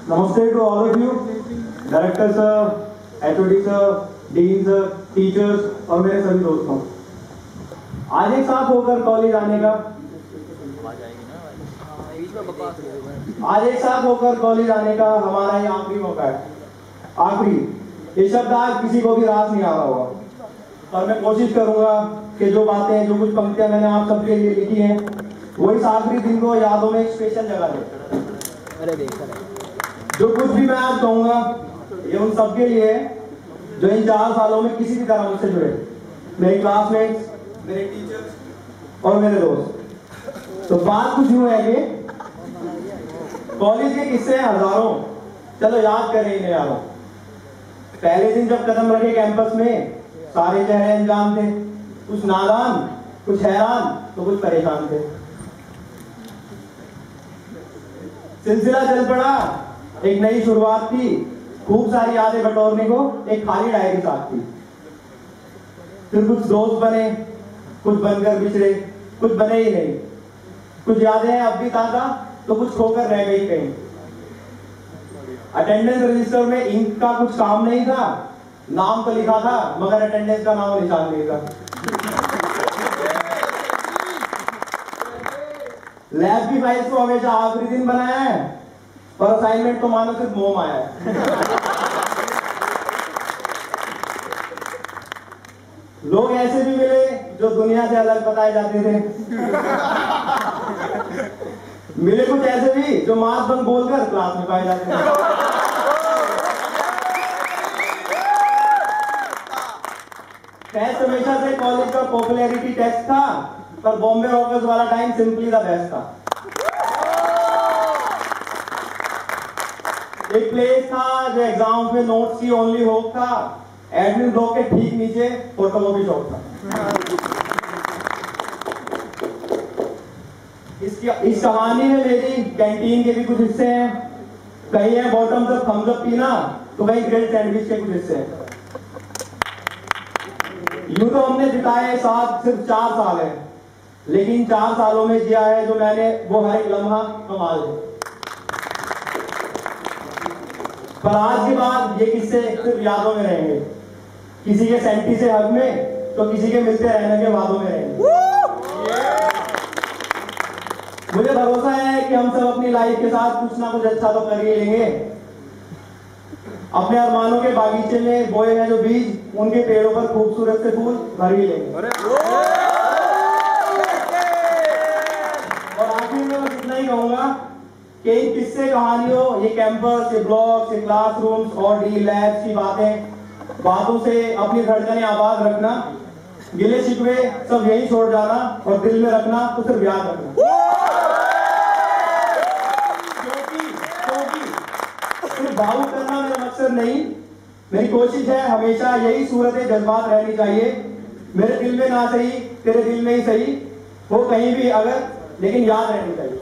Namaste to all of you, director sir, HOD sir, dean sir, teachers और मेरे सभी दोस्तों। आज एक साथ होकर कॉलेज आने का हमारा ये आखिरी मौका है। आखिरी, ये शब्द आज किसी को भी रास नहीं आ रहा होगा और मैं कोशिश करूंगा कि जो बातें, जो कुछ पंक्तियां मैंने आप सबके लिए लिखी हैं, वो इस आखिरी दिन को यादों में एक स्पेशल जगह दे। जो कुछ भी मैं आज कहूंगा ये उन सबके लिए है जो इन 4 सालों में किसी भी तरह मुझसे जुड़े, मेरे क्लासमेट्स, मेरे टीचर्स और मेरे दोस्त। तो बात कुछ यूं है कि कॉलेज के किस्से हैं हजारों, चलो याद करें इन्हें यारों। पहले दिन जब कदम रखे कैंपस में, सारे चेहरे अनजान थे, कुछ नादान, कुछ हैरान तो कुछ परेशान थे। सिलसिला चल पड़ा, एक नई शुरुआत थी, खूब सारी यादें बटोरने को एक खाली डायरी साथ थी। फिर कुछ दोस्त बने, कुछ बनकर बिछड़े, कुछ बने ही नहीं। कुछ यादें अब भी ताजा तो कुछ खोकर रह गई कहीं। अटेंडेंस रजिस्टर में इंक का कुछ काम नहीं था, नाम तो लिखा था मगर अटेंडेंस का नाम निशान नहीं था। लैब की फाइल्स को हमेशा आखिरी दिन बनाया है, पर असाइनमेंट तो मानो सिर्फ मोम आया है। लोग ऐसे भी मिले जो दुनिया से अलग बताए जाते थे। मिले कुछ ऐसे भी जो मार्क्स बंक बोलकर क्लास में पाए जाते थे। टेस्ट हमेशा से कॉलेज का पॉपुलैरिटी टेस्ट था, पर बॉम्बे रॉकर्स वाला टाइम सिंपली द बेस्ट था। एक प्लेस था जो एग्जाम में नोट्स की ओनली होप था, एडमिन ब्लॉक के ठीक नीचे फोटोकॉपी शॉप था। इस कहानी में मेरी कैंटीन के भी कुछ हिस्से हैं, कहीं है बॉटम तक थम्स अप पीना, तो कहीं ग्रिल्ड सैंडविच के कुछ हिस्से हैं। यूं तो हमने बिताए साथ सिर्फ 4 साल है, लेकिन 4 सालों में जिया है जो मैंने वो हर एक लम्हा कमाल है। पर आज के बाद ये किस्से सिर्फ यादों में रहेंगे, किसी के सेंटी से हक में तो किसी के मिलते रहने के वादों में रहेंगे। मुझे भरोसा है कि हम सब अपनी लाइफ के साथ कुछ ना कुछ अच्छा तो कर ही लेंगे। अपने अरमानों के बागीचे में बोए हैं जो बीज, उनके पेड़ों पर खूबसूरत से फूल भर ही लेंगे। और आखिर में बस इतना ही कहूंगा कि इन किस्से कहानियों, ये कैंपस, ये ब्लॉक्स, ये क्लासरूम्स और डी लैब्स की बातों से अपनी धड़कनें आबाद रखना, गिले शिकवे सब यही छोड़ जाना और दिल में रखना तो सिर्फ याद रखना। क्योंकि सिर्फ भावुक करना मेरा मकसद नहीं, मेरी कोशिश है हमेशा यही सूरतें जज्बात रहनी चाहिए। मेरे दिल में ना सही, तेरे दिल में ही सही हो कहीं भी अगर, लेकिन याद रहनी चाहिए।